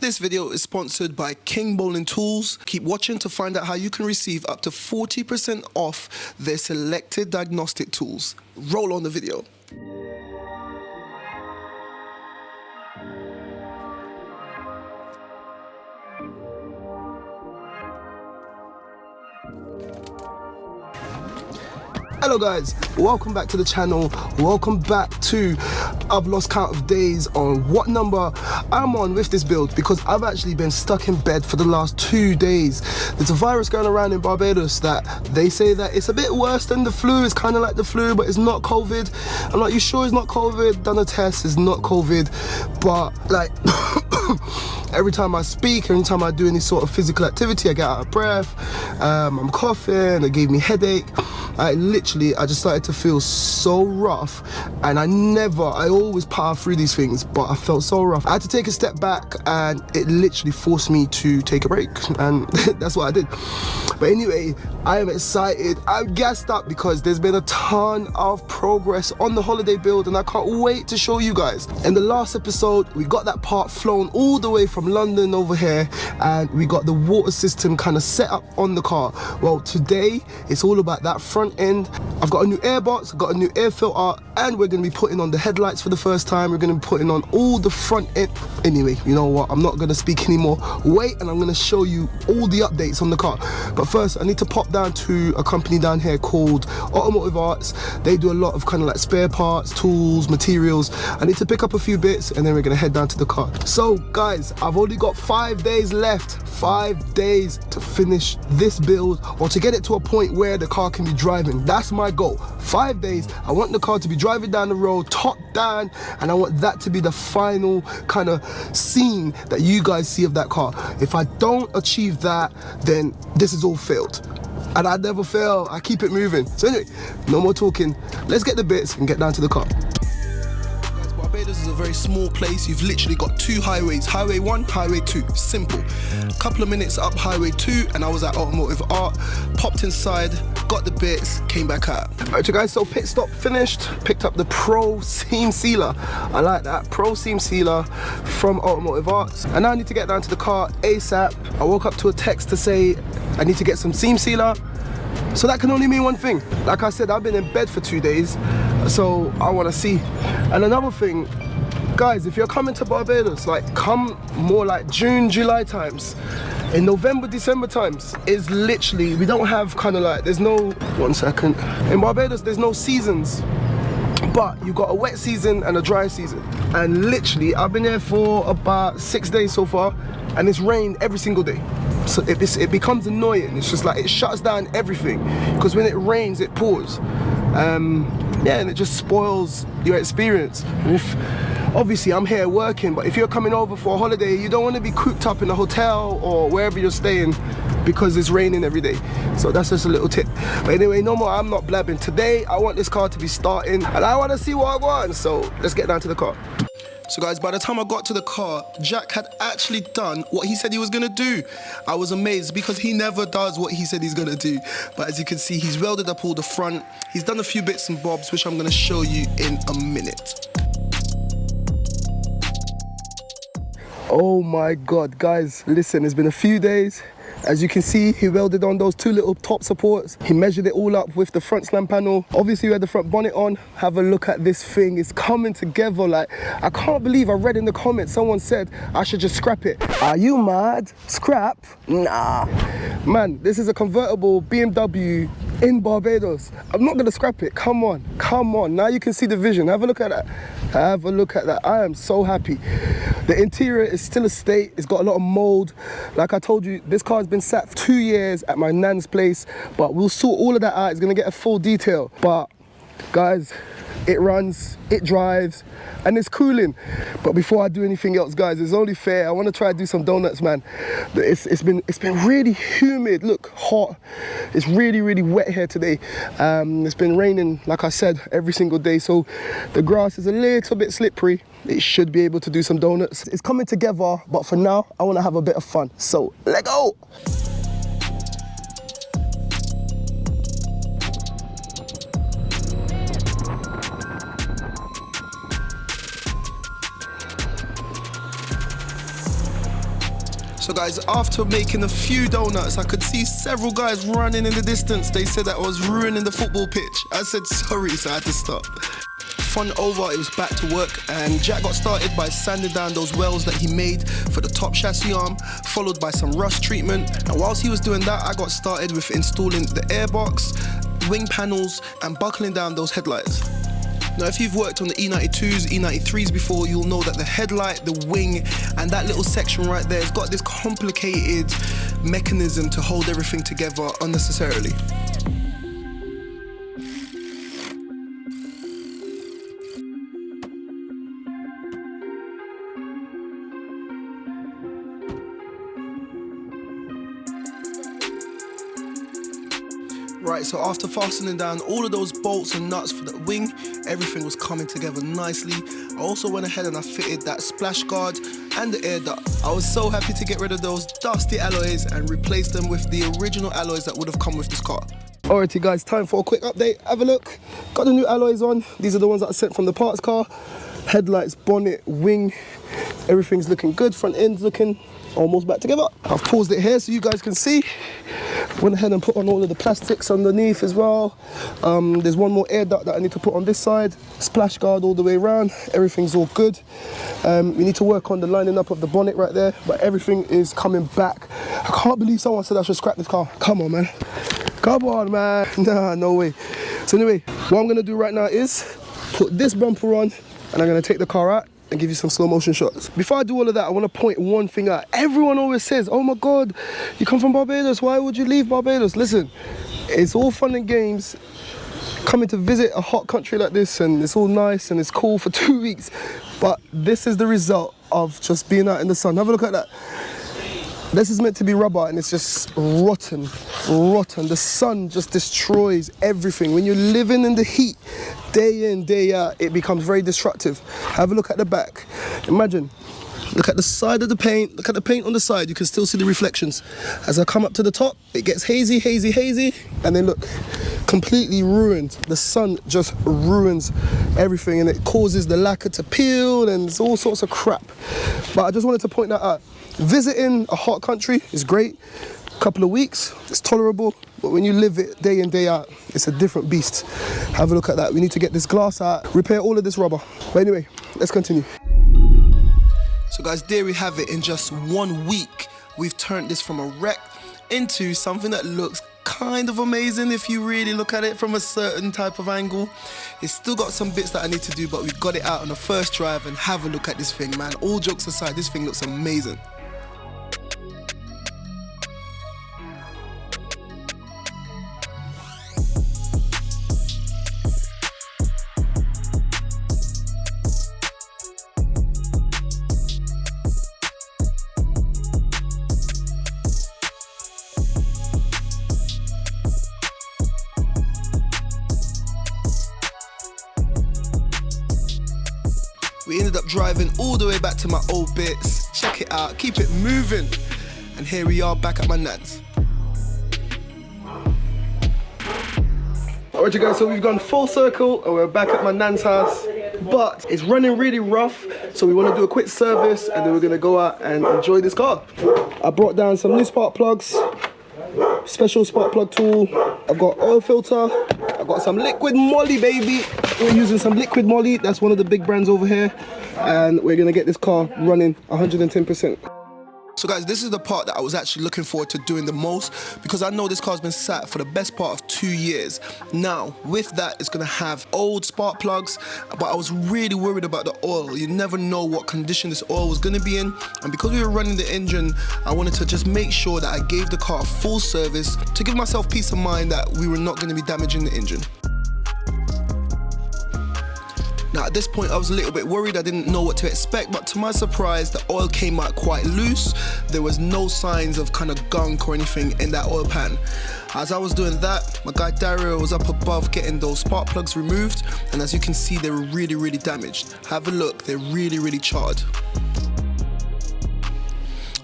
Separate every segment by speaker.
Speaker 1: This video is sponsored by KINGBOLEN tools. Keep watching to find out how you can receive up to 40% off their selected diagnostic tools. Roll on the video. Hello guys, welcome back to the channel. Welcome back to, I've lost count of days on what number I'm on with this build, because I've actually been stuck in bed for the last 2 days. There's a virus going around in Barbados that they say that it's a bit worse than the flu. It's kind of like the flu, but it's not COVID. I'm like, you sure it's not COVID? Done a test, it's not COVID. But like every time I speak, every time I do any sort of physical activity, I get out of breath, I'm coughing, it gave me headache. I just started to feel so rough, and I always power through these things, but I felt so rough. I had to take a step back, and it literally forced me to take a break, and that's what I did. But anyway, I am excited. I'm gassed up because there's been a ton of progress on the holiday build, and I can't wait to show you guys. In the last episode, we got that part flown all the way from London over here, and we got the water system kind of set up on the car. Well, today it's all about that front end. I've got a new airbox, I've got a new air filter, and we're going to be putting on the headlights for the first time. We're going to be putting on all the front end. Anyway, you know what, I'm not going to speak anymore. Wait, and I'm going to show you all the updates on the car. But first, I need to pop down to a company down here called Automotive Arts. They do a lot of kind of like spare parts, tools, materials. I need to pick up a few bits, and then we're going to head down to the car. So guys, I've only got 5 days left. 5 days to finish this build, or to get it to a point where the car can be driving. That's my goal. 5 days. I want the car to be driving down the road, top down, and I want that to be the final kind of scene that you guys see of that car. If I don't achieve that, then this is all failed. And I never fail. I keep it moving. So anyway, no more talking. Let's get the bits and get down to the car. Barbados is a very small place. You've literally got 2 highways, Highway 1, Highway 2, simple. A couple of minutes up Highway 2 and I was at Automotive Art, popped inside, got the bits, came back out. Alright you guys, so pit stop finished, picked up the Pro Seam Sealer. I like that, Pro Seam Sealer from Automotive Arts. And now I need to get down to the car ASAP. I woke up to a text to say I need to get some seam sealer. So that can only mean one thing. Like I said, I've been in bed for 2 days, so I want to see. And another thing, guys, if you're coming to Barbados, like come more like June, July times. In November, December times, is literally, we don't have kind of like, there's no, 1 second. In Barbados, there's no seasons. But you've got a wet season and a dry season. And literally, I've been there for about 6 days so far, and it's rained every single day. So it becomes annoying. It's just like it shuts down everything, because when it rains it pours, yeah, and it just spoils your experience. And if obviously I'm here working, but if you're coming over for a holiday, you don't want to be cooped up in a hotel or wherever you're staying because it's raining every day. So that's just a little tip. But anyway, no more, I'm not blabbing. Today I want this car to be starting, and I want to see what I want. So let's get down to the car. So guys, by the time I got to the car, Jack had actually done what he said he was gonna do. I was amazed because he never does what he said he's gonna do. But as you can see, he's welded up all the front. He's done a few bits and bobs, which I'm gonna show you in a minute. Oh my God, guys, listen, it's been a few days. As you can see, he welded on those 2 little top supports. He measured it all up with the front slam panel. Obviously, we had the front bonnet on. Have a look at this thing. It's coming together. Like, I can't believe I read in the comments, someone said I should just scrap it. Are you mad? Scrap? Nah. Man, this is a convertible BMW in Barbados. I'm not gonna scrap it. Come on, come on. Now you can see the vision. Have a look at that. Have a look at that. I am so happy. The interior is still a state. It's got a lot of mold. Like I told you, this car has been sat for 2 years at my nan's place, but we'll sort all of that out. It's gonna get a full detail. But guys, it runs, it drives, and it's cooling. But before I do anything else, guys, it's only fair. I want to try to do some donuts, man. It's been really humid. Look, hot. It's really wet here today. It's been raining, like I said, every single day. So the grass is a little bit slippery. It should be able to do some donuts. It's coming together, but for now, I want to have a bit of fun. So let go. So guys, after making a few donuts, I could see several guys running in the distance. They said that I was ruining the football pitch. I said sorry, so I had to stop. Fun over, it was back to work, and Jack got started by sanding down those wells that he made for the top chassis arm, followed by some rust treatment. And whilst he was doing that, I got started with installing the airbox, wing panels, and buckling down those headlights. Now, if you've worked on the E92s, E93s before, you'll know that the headlight, the wing, and that little section right there has got this complicated mechanism to hold everything together unnecessarily. Right, so after fastening down all of those bolts and nuts for the wing, everything was coming together nicely. I also went ahead and I fitted that splash guard and the air duct. I was so happy to get rid of those dusty alloys and replace them with the original alloys that would have come with this car. Alrighty guys, time for a quick update. Have a look. Got the new alloys on. These are the ones that I sent from the parts car. Headlights, bonnet, wing, everything's looking good. Front end's looking almost back together. I've paused it here so you guys can see. Went ahead and put on all of the plastics underneath as well. There's one more air duct that I need to put on this side. Splash guard all the way around. Everything's all good. We need to work on the lining up of the bonnet right there, but everything is coming back. I can't believe someone said I should scrap this car. Come on, man. Come on, man. Nah, no way. So anyway, what I'm gonna do right now is put this bumper on, and I'm gonna take the car out and give you some slow motion shots. Before I do all of that, I want to point one thing out. Everyone always says, oh my God, you come from Barbados, why would you leave Barbados? Listen, it's all fun and games coming to visit a hot country like this, and it's all nice and it's cool for 2 weeks, but this is the result of just being out in the sun. Have a look at that. This is meant to be rubber and it's just rotten, rotten. The sun just destroys everything. When you're living in the heat, day in, day out, it becomes very destructive. Have a look at the back. Imagine, look at the side of the paint, look at the paint on the side, you can still see the reflections. As I come up to the top, it gets hazy, hazy, hazy, and then look, completely ruined. The sun just ruins everything and it causes the lacquer to peel and it's all sorts of crap. But I just wanted to point that out. Visiting a hot country is great. A couple of weeks, it's tolerable, but when you live it day in, day out, it's a different beast. Have a look at that. We need to get this glass out, repair all of this rubber. But anyway, let's continue. So guys, there we have it. In just 1 week, we've turned this from a wreck into something that looks kind of amazing if you really look at it from a certain type of angle. It's still got some bits that I need to do, but we've got it out on the first drive, and have a look at this thing, man. All jokes aside, this thing looks amazing. We ended up driving all the way back to my old bits. Check it out, keep it moving. And here we are back at my nan's. Alright you guys, so we've gone full circle and we're back at my nan's house. But it's running really rough, so we want to do a quick service and then we're going to go out and enjoy this car. I brought down some new spark plugs, special spark plug tool. I've got oil filter. I've got some liquid moly, baby. We're using some liquid moly. That's one of the big brands over here. And we're gonna get this car running 110%. So guys, this is the part that I was actually looking forward to doing the most, because I know this car's been sat for the best part of 2 years. Now, with that, it's gonna have old spark plugs, but I was really worried about the oil. You never know what condition this oil was gonna be in. And because we were running the engine, I wanted to just make sure that I gave the car a full service to give myself peace of mind that we were not gonna be damaging the engine. Now at this point I was a little bit worried, I didn't know what to expect, but to my surprise the oil came out quite loose. There was no signs of kind of gunk or anything in that oil pan. As I was doing that, my guy Dario was up above getting those spark plugs removed, and as you can see they were really damaged. Have a look, they're really charred.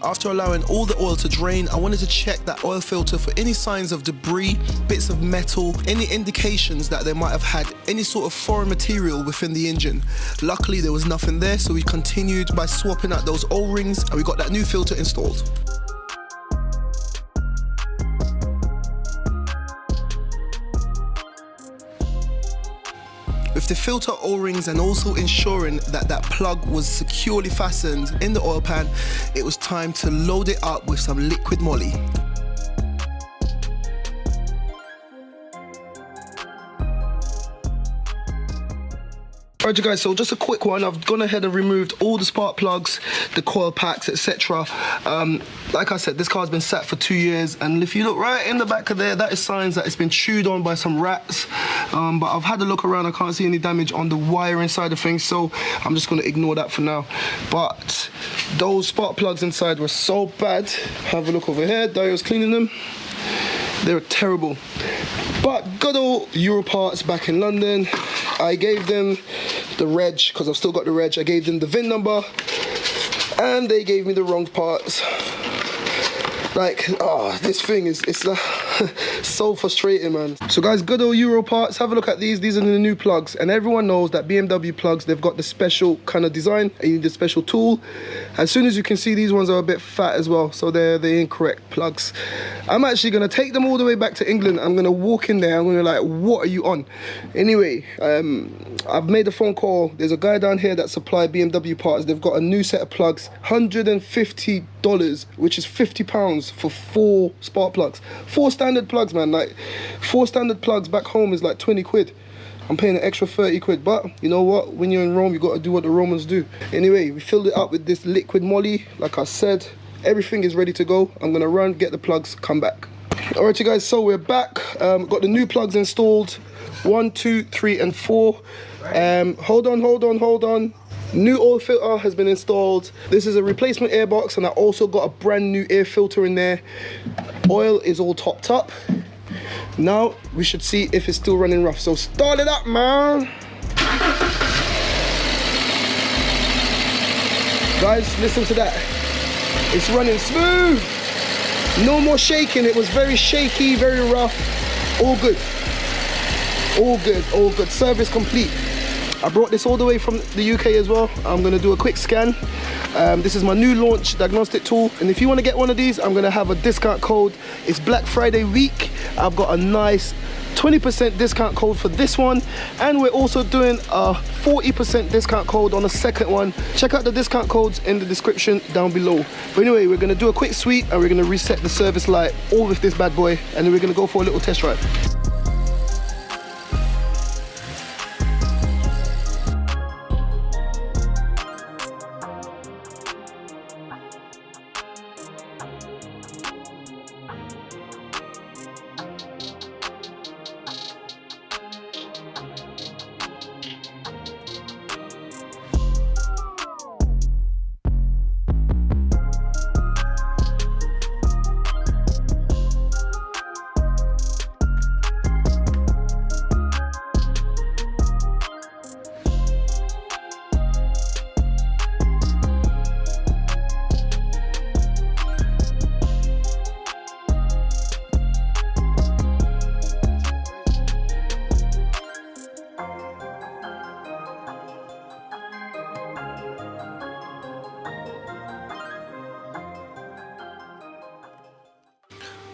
Speaker 1: After allowing all the oil to drain, I wanted to check that oil filter for any signs of debris, bits of metal, any indications that they might have had any sort of foreign material within the engine. Luckily there was nothing there, so we continued by swapping out those O-rings and we got that new filter installed. With the filter O-rings and also ensuring that that plug was securely fastened in the oil pan, it was time to load it up with some liquid moly. Alright you guys, so just a quick one. I've gone ahead and removed all the spark plugs, the coil packs, etc. Like I said, this car's been sat for 2 years, and if you look right in the back of there, that is signs that it's been chewed on by some rats. But I've had a look around, I can't see any damage on the wiring side of things, so I'm just going to ignore that for now. But those spark plugs inside were so bad. Have a look over here, Dario's cleaning them. They were terrible. But good old Euro Parts back in London, I gave them the reg, because I've still got the reg. I gave them the VIN number and they gave me the wrong parts. Like, oh, this thing is, it's so frustrating, man. So guys, good old Euro Parts, have a look at these. These are the new plugs, and everyone knows that BMW plugs, they've got the special kind of design, and you need the special tool. As soon as you can see, these ones are a bit fat as well, so they're the incorrect plugs. I'm actually gonna take them all the way back to England. I'm gonna walk in there, I'm gonna like, what are you on? Anyway, I've made a phone call. There's a guy down here that supply BMW parts. They've got a new set of plugs, $150, which is £50 for 4 spark plugs. 4 standard plugs, man. Like 4 standard plugs back home is like 20 quid. I'm paying an extra 30 quid, but you know what? When you're in Rome, you got to do what the Romans do. Anyway, we filled it up with this liquid moly. Like I said, everything is ready to go. I'm gonna run, get the plugs, come back. All right, you guys, so we're back. Got the new plugs installed, 1, 2, 3, and 4. Hold on. New oil filter has been installed. This is a replacement airbox, and I also got a brand new air filter in there. Oil is all topped up. Now we should see if it's still running rough. So start it up, man. Guys, listen to that. It's running smooth. No more shaking. It was very shaky, very rough. All good. All good, all good. Service complete. I brought this all the way from the UK as well. I'm gonna do a quick scan. This is my new launch diagnostic tool. And if you wanna get one of these, I'm gonna have a discount code. It's Black Friday week. I've got a nice 20% discount code for this one. And we're also doing a 40% discount code on the second one. Check out the discount codes in the description down below. But anyway, we're gonna do a quick sweep and we're gonna reset the service light all with this bad boy. And then we're gonna go for a little test ride.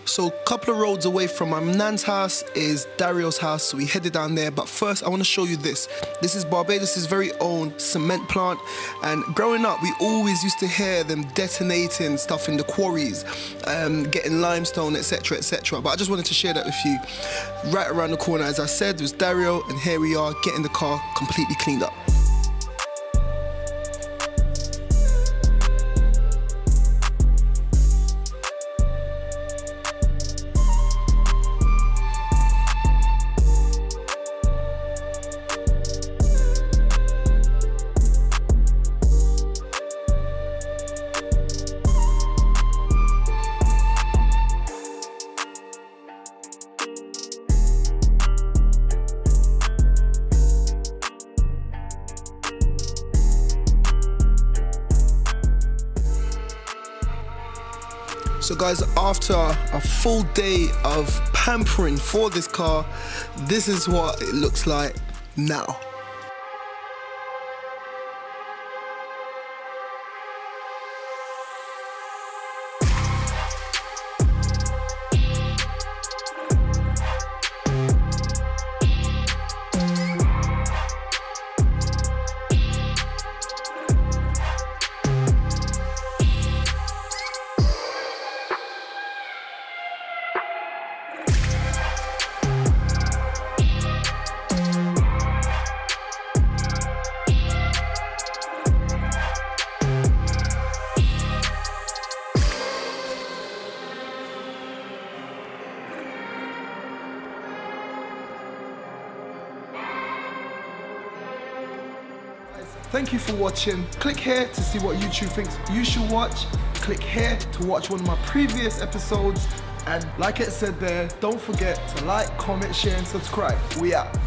Speaker 1: So a couple of roads away from my nan's house is Dario's house, so we headed down there. But first I want to show you this. This is Barbados' very own cement plant, and growing up we always used to hear them detonating stuff in the quarries, getting limestone, etc, etc. But I just wanted to share that with you. Right around the corner, as I said, was Dario, and here we are getting the car completely cleaned up. So guys, after a full day of pampering for this car, this is what it looks like now. Thank you for watching. Click here to see what YouTube thinks you should watch. Click here to watch one of my previous episodes. And like it said there, don't forget to like, comment, share, and subscribe. We out.